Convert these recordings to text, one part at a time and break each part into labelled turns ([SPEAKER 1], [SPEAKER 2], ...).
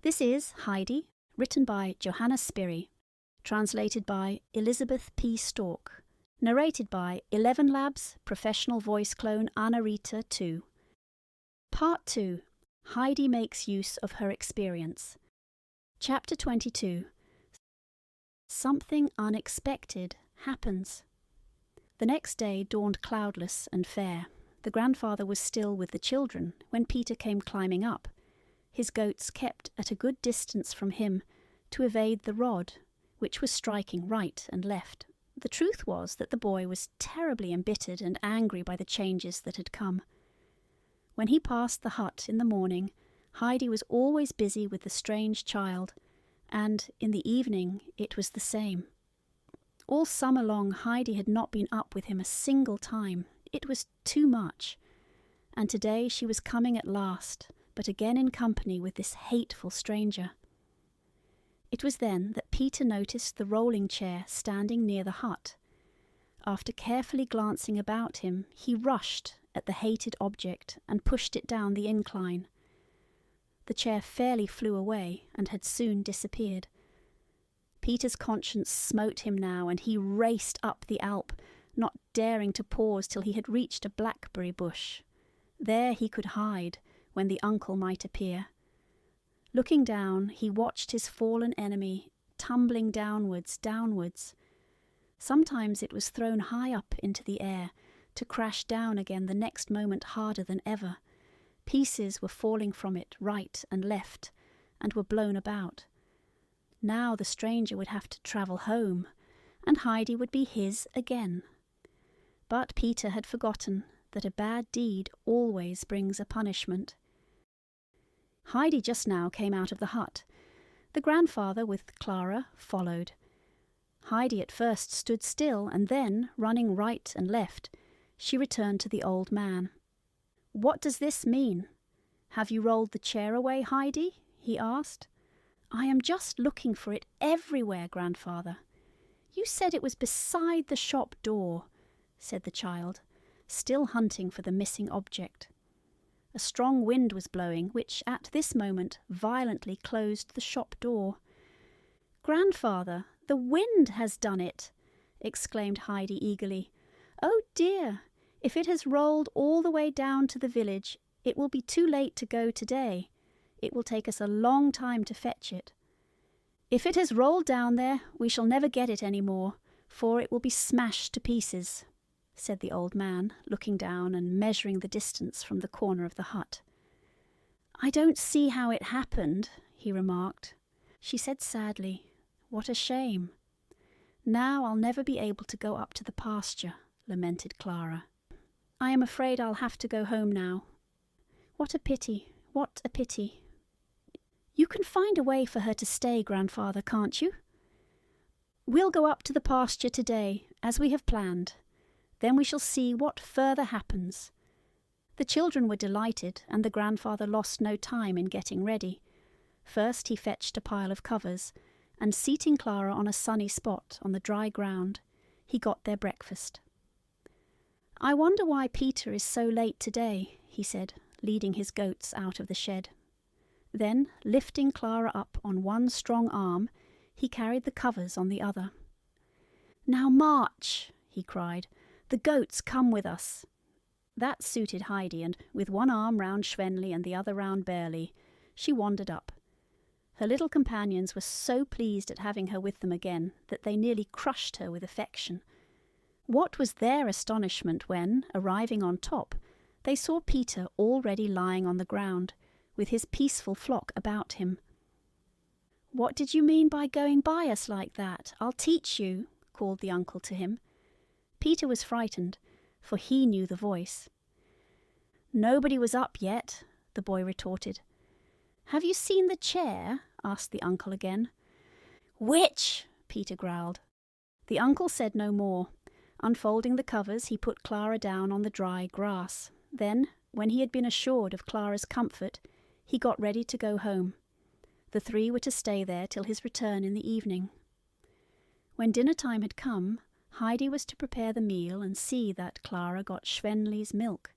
[SPEAKER 1] This is Heidi, written by Johanna Spyri, translated by Elizabeth P. Stork, narrated by ElevenLabs Professional Voice Clone Anarita 2. Part 2. Heidi makes use of her experience. Chapter 22. Something unexpected happens. The next day dawned cloudless and fair. The grandfather was still with the children when Peter came climbing up, his goats kept at a good distance from him to evade the rod, which was striking right and left. The truth was that the boy was terribly embittered and angry by the changes that had come. When he passed the hut in the morning, Heidi was always busy with the strange child, and in the evening it was the same. All summer long Heidi had not been up with him a single time. It was too much. And today she was coming at last, but again in company with this hateful stranger. It was then that Peter noticed the rolling chair standing near the hut. After carefully glancing about him, he rushed at the hated object and pushed it down the incline. The chair fairly flew away and had soon disappeared. Peter's conscience smote him now, and he raced up the Alp, not daring to pause till he had reached a blackberry bush. There he could hide when the uncle might appear. Looking down, he watched his fallen enemy tumbling downwards. Sometimes it was thrown high up into the air, to crash down again the next moment harder than ever. Pieces were falling from it right and left, and were blown about. Now the stranger would have to travel home, and Heidi would be his again. But Peter had forgotten that a bad deed always brings a punishment. Heidi just now came out of the hut. The grandfather, with Clara, followed. Heidi at first stood still, and then, running right and left, she returned to the old man. "What does this mean? Have you rolled the chair away, Heidi?" he asked. "I am just looking for it everywhere, grandfather." "You said it was beside the shop door," said the child, still hunting for the missing object. A strong wind was blowing, which at this moment violently closed the shop door. "Grandfather, the wind has done it!" exclaimed Heidi eagerly. "Oh dear, if it has rolled all the way down to the village, it will be too late to go today. It will take us a long time to fetch it. If it has rolled down there, we shall never get it any more, for it will be smashed to pieces," said the old man, looking down and measuring the distance from the corner of the hut. "I don't see how it happened," he remarked. She said sadly, "What a shame." "Now I'll never be able to go up to the pasture," lamented Clara. "I am afraid I'll have to go home now." "What a pity, what a pity." "You can find a way for her to stay, grandfather, can't you?" "We'll go up to the pasture today, as we have planned. Then we shall see what further happens." The children were delighted, and the grandfather lost no time in getting ready. First he fetched a pile of covers, and seating Clara on a sunny spot on the dry ground, he got their breakfast. "I wonder why Peter is so late today," he said, leading his goats out of the shed. Then, lifting Clara up on one strong arm, he carried the covers on the other. "Now march!" he cried. "The goats come with us." That suited Heidi, and with one arm round Schwenli and the other round Barely, she wandered up. Her little companions were so pleased at having her with them again that they nearly crushed her with affection. What was their astonishment when, arriving on top, they saw Peter already lying on the ground, with his peaceful flock about him. "What did you mean by going by us like that? I'll teach you," called the uncle to him. Peter was frightened, for he knew the voice. "Nobody was up yet," the boy retorted. "Have you seen the chair?" asked the uncle again. "Which?" Peter growled. The uncle said no more. Unfolding the covers, he put Clara down on the dry grass. Then, when he had been assured of Clara's comfort, he got ready to go home. The three were to stay there till his return in the evening. When dinner time had come, Heidi was to prepare the meal and see that Clara got Schwenli's milk.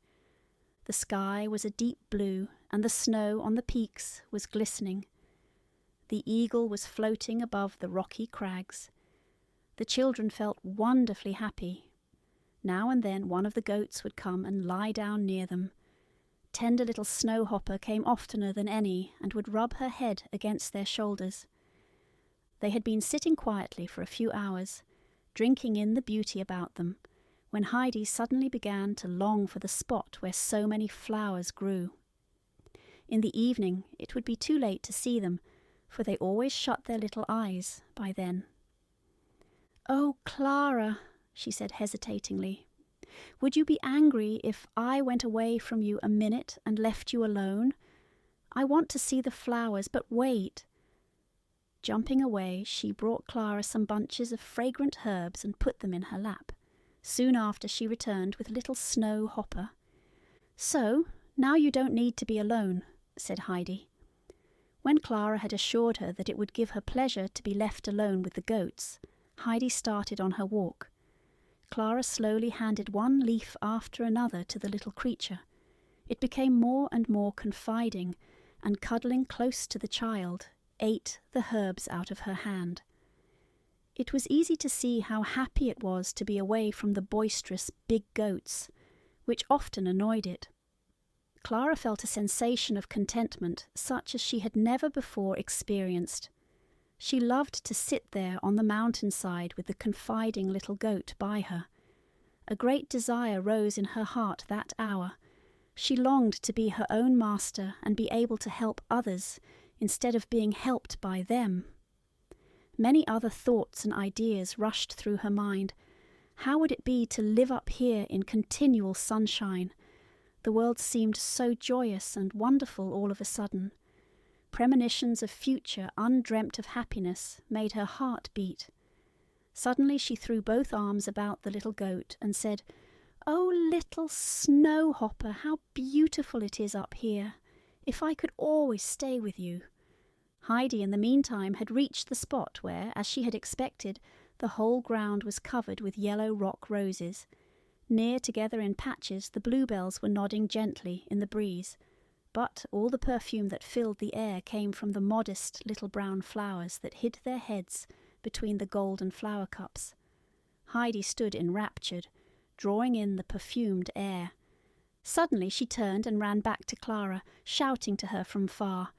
[SPEAKER 1] The sky was a deep blue, and the snow on the peaks was glistening. the eagle was floating above the rocky crags. The children felt wonderfully happy. Now and then one of the goats would come and lie down near them. Tender little Snowhopper came oftener than any and would rub her head against their shoulders. They had been sitting quietly for a few hours, drinking in the beauty about them, when Heidi suddenly began to long for the spot where so many flowers grew. In the evening it would be too late to see them, for they always shut their little eyes by then. "Oh, Clara," she said hesitatingly, "would you be angry if I went away from you a minute and left you alone? I want to see the flowers, but wait." Jumping away, she brought Clara some bunches of fragrant herbs and put them in her lap. Soon after she returned with little Snowhopper. "So, now you don't need to be alone," said Heidi. When Clara had assured her that it would give her pleasure to be left alone with the goats, Heidi started on her walk. Clara slowly handed one leaf after another to the little creature. It became more and more confiding, and cuddling close to the child, ate the herbs out of her hand. It was easy to see how happy it was to be away from the boisterous big goats, which often annoyed it. Clara felt a sensation of contentment such as she had never before experienced. She loved to sit there on the mountainside with the confiding little goat by her. A great desire rose in her heart that hour. She longed to be her own master and be able to help others instead of being helped by them. Many other thoughts and ideas rushed through her mind. How would it be to live up here in continual sunshine? The world seemed so joyous and wonderful all of a sudden. Premonitions of future undreamt of happiness made her heart beat. Suddenly she threw both arms about the little goat and said, "Oh, little Snowhopper, how beautiful it is up here! If I could always stay with you." Heidi in the meantime had reached the spot where, as she had expected, the whole ground was covered with yellow rock roses. Near together in patches the bluebells were nodding gently in the breeze, but all the perfume that filled the air came from the modest little brown flowers that hid their heads between the golden flower cups. Heidi stood enraptured, drawing in the perfumed air. Suddenly she turned and ran back to Clara, shouting to her from far,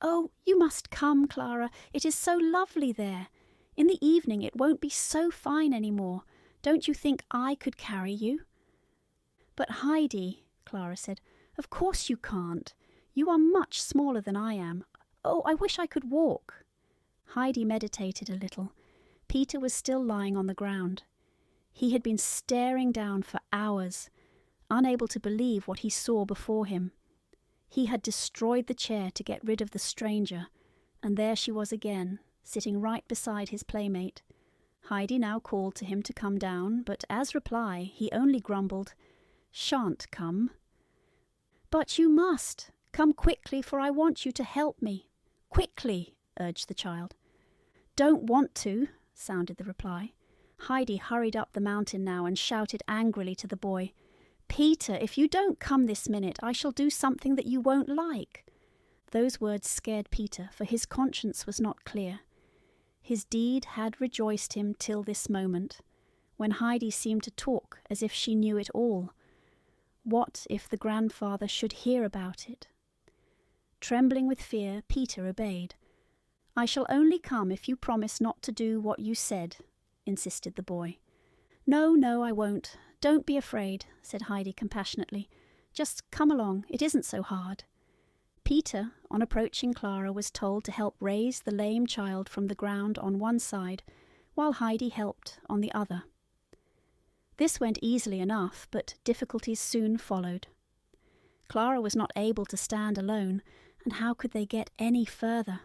[SPEAKER 1] "Oh, you must come, Clara. It is so lovely there. In the evening it won't be so fine any more. Don't you think I could carry you?" "But Heidi," Clara said, "of course you can't. You are much smaller than I am. Oh, I wish I could walk." Heidi meditated a little. Peter was still lying on the ground. He had been staring down for hours, unable to believe what he saw before him. He had destroyed the chair to get rid of the stranger, and there she was again, sitting right beside his playmate. Heidi now called to him to come down, but as reply he only grumbled, "Shan't come." "But you must. Come quickly, for I want you to help me." "Quickly," urged the child. "Don't want to," sounded the reply. Heidi hurried up the mountain now and shouted angrily to the boy, "Peter, if you don't come this minute, I shall do something that you won't like." Those words scared Peter, for his conscience was not clear. His deed had rejoiced him till this moment, when Heidi seemed to talk as if she knew it all. What if the grandfather should hear about it? Trembling with fear, Peter obeyed. "I shall only come if you promise not to do what you said," insisted the boy. "No, no, I won't. Don't be afraid," said Heidi compassionately. "Just come along, it isn't so hard." Peter, on approaching Clara, was told to help raise the lame child from the ground on one side, while Heidi helped on the other. This went easily enough, but difficulties soon followed. Clara was not able to stand alone, and how could they get any further?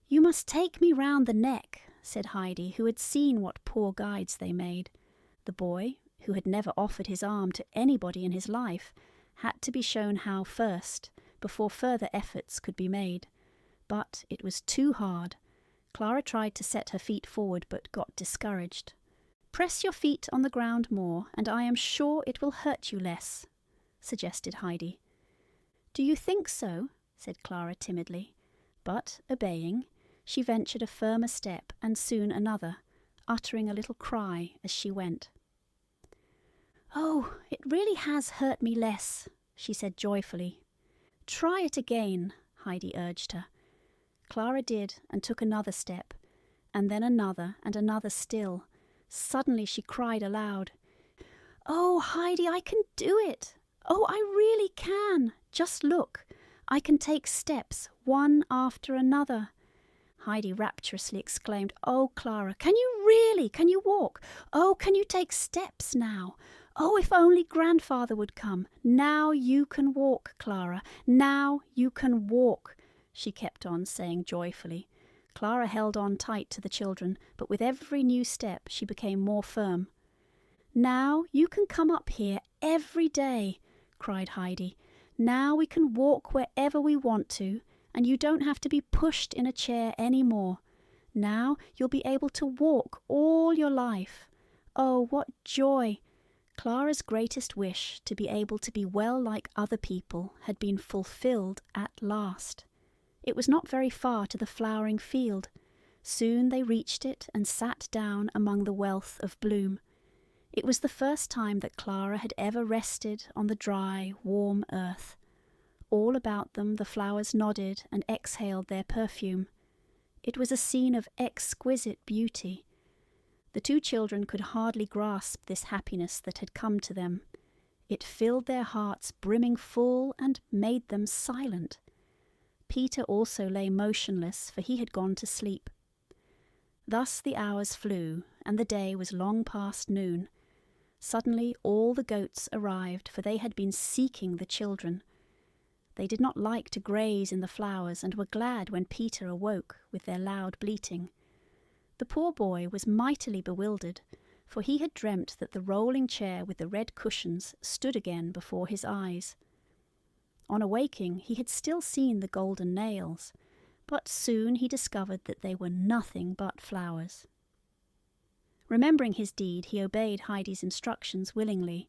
[SPEAKER 1] "You must take me round the neck," said Heidi, who had seen what poor guides they made. The boy, who had never offered his arm to anybody in his life, had to be shown how first, before further efforts could be made. But it was too hard. Clara tried to set her feet forward, but got discouraged. "Press your feet on the ground more, and I am sure it will hurt you less," suggested Heidi. "Do you think so?" said Clara timidly. But, obeying, She ventured a firmer step and soon another, uttering a little cry as she went. "Oh, it really has hurt me less," she said joyfully. "Try it again," Heidi urged her. Clara did and took another step, and then another and another still. Suddenly she cried aloud, "Oh, Heidi, I can do it! Oh, I really can! Just look! I can take steps, one after another." Heidi rapturously exclaimed, "Oh, Clara, can you really? Can you walk? Oh, can you take steps now? Oh, if only grandfather would come. Now you can walk, Clara. Now you can walk," she kept on saying joyfully. Clara held on tight to the children, but with every new step she became more firm. "Now you can come up here every day," cried Heidi. "Now we can walk wherever we want to, and you don't have to be pushed in a chair any more. Now you'll be able to walk all your life. Oh, what joy!" Clara's greatest wish, to be able to be well like other people, had been fulfilled at last. It was not very far to the flowering field. Soon they reached it and sat down among the wealth of bloom. It was the first time that Clara had ever rested on the dry, warm earth. All about them the flowers nodded and exhaled their perfume. It was a scene of exquisite beauty. The two children could hardly grasp this happiness that had come to them. It filled their hearts brimming full and made them silent. Peter also lay motionless, for he had gone to sleep. Thus the hours flew, and the day was long past noon. Suddenly all the goats arrived, for they had been seeking the children. They did not like to graze in the flowers, and were glad when Peter awoke with their loud bleating. The poor boy was mightily bewildered, for he had dreamt that the rolling chair with the red cushions stood again before his eyes. On awaking, he had still seen the golden nails, but soon he discovered that they were nothing but flowers. Remembering his deed, he obeyed Heidi's instructions willingly.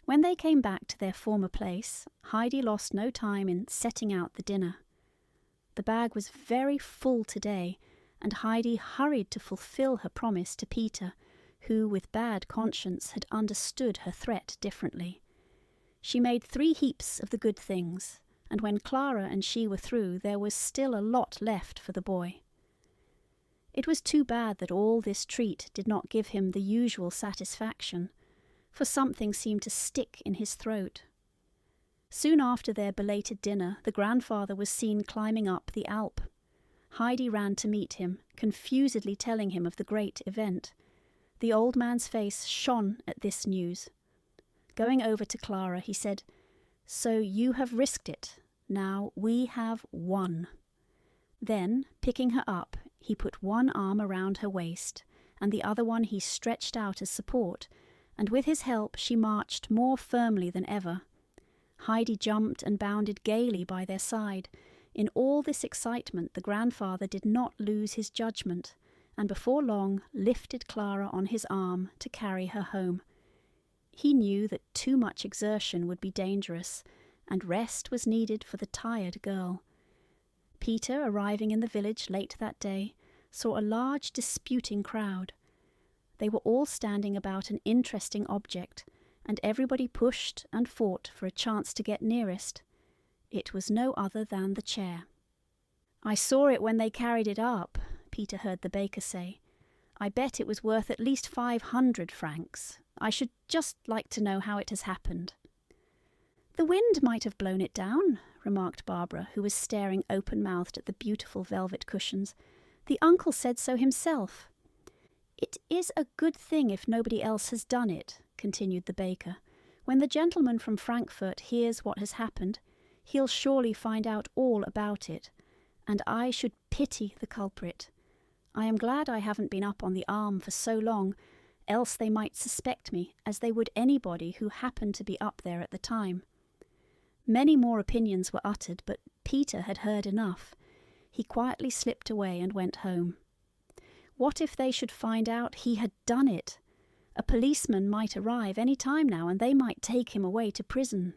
[SPEAKER 1] When they came back to their former place, Heidi lost no time in setting out the dinner. The bag was very full today, and Heidi hurried to fulfill her promise to Peter, who, with bad conscience, had understood her threat differently. She made 3 heaps of the good things, and when Clara and she were through, there was still a lot left for the boy. It was too bad that all this treat did not give him the usual satisfaction, for something seemed to stick in his throat. Soon after their belated dinner, the grandfather was seen climbing up the Alp. Heidi ran to meet him, confusedly telling him of the great event. The old man's face shone at this news. Going over to Clara, he said, "So you have risked it. Now we have won." Then, picking her up, he put one arm around her waist, and the other one he stretched out as support, and with his help she marched more firmly than ever. Heidi jumped and bounded gaily by their side. In all this excitement the grandfather did not lose his judgment, and before long lifted Clara on his arm to carry her home. He knew that too much exertion would be dangerous, and rest was needed for the tired girl. Peter, arriving in the village late that day, saw a large disputing crowd. They were all standing about an interesting object, and everybody pushed and fought for a chance to get nearest. It was no other than the chair. "I saw it when they carried it up," Peter heard the baker say. "I bet it was worth at least 500 francs. I should just like to know how it has happened." "The wind might have blown it down," remarked Barbara, who was staring open-mouthed at the beautiful velvet cushions. "The uncle said so himself." "It is a good thing if nobody else has done it," continued the baker. "When the gentleman from Frankfurt hears what has happened, he'll surely find out all about it, and I should pity the culprit. I am glad I haven't been up on the arm for so long, else they might suspect me, as they would anybody who happened to be up there at the time." Many more opinions were uttered, but Peter had heard enough. He quietly slipped away and went home. What if they should find out he had done it? A policeman might arrive any time now, and they might take him away to prison.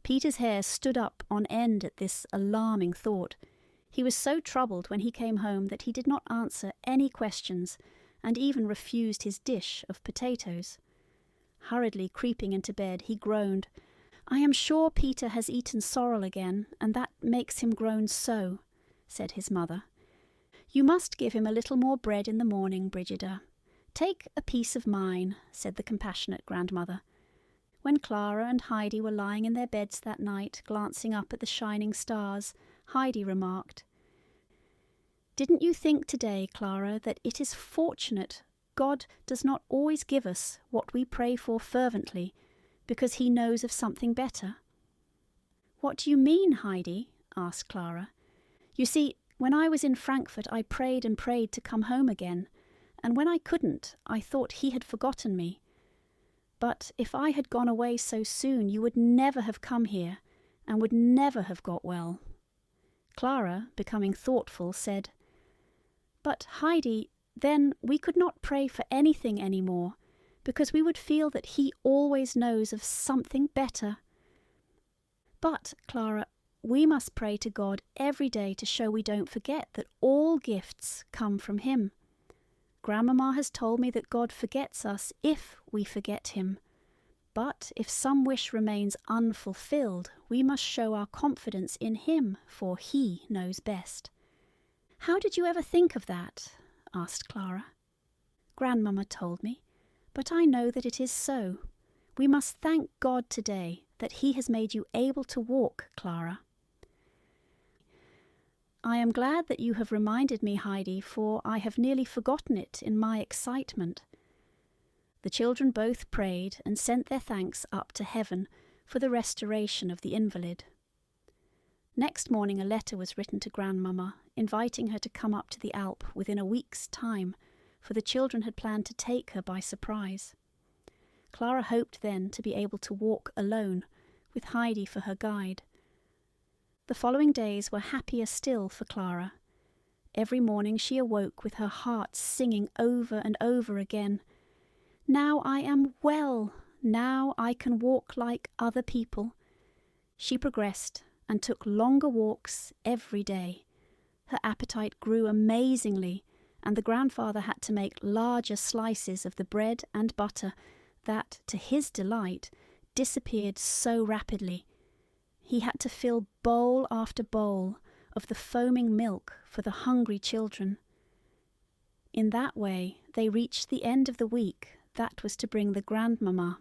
[SPEAKER 1] Peter's hair stood up on end at this alarming thought. He was so troubled when he came home that he did not answer any questions, and even refused his dish of potatoes. Hurriedly creeping into bed, he groaned, "I am sure Peter has eaten sorrel again, and that makes him groan so," said his mother. "You must give him a little more bread in the morning, Brigida. Take a piece of mine," said the compassionate grandmother. When Clara and Heidi were lying in their beds that night, glancing up at the shining stars, Heidi remarked, "Didn't you think today, Clara, that it is fortunate God does not always give us what we pray for fervently, because he knows of something better?" "What do you mean, Heidi?" asked Clara. "You see, when I was in Frankfurt I prayed and prayed to come home again, and when I couldn't, I thought he had forgotten me. But if I had gone away so soon, you would never have come here, and would never have got well." Clara, becoming thoughtful, said, "But, Heidi, then we could not pray for anything any more, because we would feel that he always knows of something better." "But, Clara, we must pray to God every day to show we don't forget that all gifts come from him. Grandmama has told me that God forgets us if we forget him. But if some wish remains unfulfilled, we must show our confidence in him, for he knows best." "How did you ever think of that?" asked Clara. "Grandmama told me, but I know that it is so. We must thank God today that he has made you able to walk, Clara." "I am glad that you have reminded me, Heidi, for I have nearly forgotten it in my excitement." The children both prayed and sent their thanks up to heaven for the restoration of the invalid. Next morning a letter was written to Grandmama, inviting her to come up to the Alp within a week's time, for the children had planned to take her by surprise. Clara hoped then to be able to walk alone, with Heidi for her guide. The following days were happier still for Clara. Every morning she awoke with her heart singing over and over again, "Now I am well, now I can walk like other people." She progressed and took longer walks every day. Her appetite grew amazingly, and the grandfather had to make larger slices of the bread and butter that, to his delight, disappeared so rapidly. He had to fill bowl after bowl of the foaming milk for the hungry children. In that way they reached the end of the week that was to bring the grandmamma